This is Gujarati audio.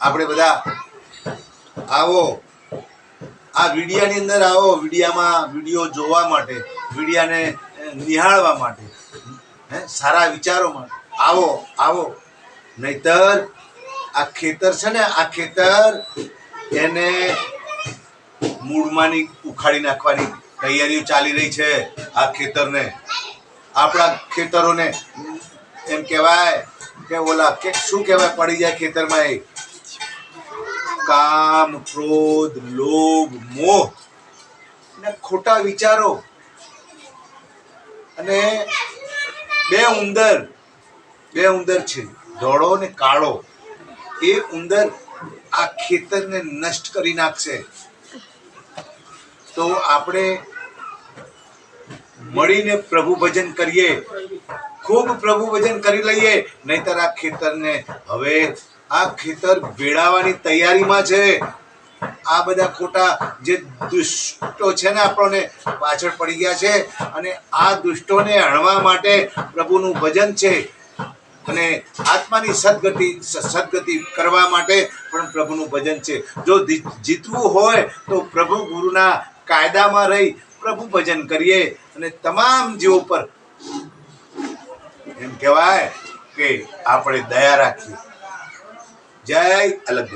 આપણે બધા આવો આ વિડિયાની અંદર આવો, વિડિયો જોવા માટે, વિડિયાને નિહાળવા માટે, સારા વિચારો માટે આવો. નહીતર આ ખેતર છે ને, આ ખેતર એને મૂળમાંની ઉખાડી નાખવાની તૈયારીઓ ચાલી રહી છે. આ ખેતરને, આપણા ખેતરોને એમ કહેવાય કે ઓલા કે શું કહેવાય, પડી જાય ખેતરમાં એ કામ, ક્રોધ, લોભ, મોહ ને ખોટા વિચારો. અને બે ઉંદર છે, ધોળો ને કાળો. એ ઉંદર આ ખેતરને નષ્ટ કરી નાખશે. તો આપણે મળીને પ્રભુ ભજન કરીએ, ખૂબ પ્રભુ ભજન કરી લઈએ. નહીતર આ ખેતરને, હવે આ ખેતર વેડાવાની તૈયારીમાં છે. આ બધા ખોટા જે દુષ્ટો છે ને, આપણને પાછળ પડી ગયા છે. અને આ દુષ્ટોને હણવા માટે પ્રભુનું ભજન છે. અને આત્માની સદગતિ કરવા માટે પણ પ્રભુનું ભજન છે. જો જીતવું હોય તો પ્રભુ ગુરુના કાયદામાં રહી પ્રભુ ભજન કરીએ. અને તમામ જીવો પર એમ કહેવાય કે આપણે દયા રાખીએ. જય અલગ.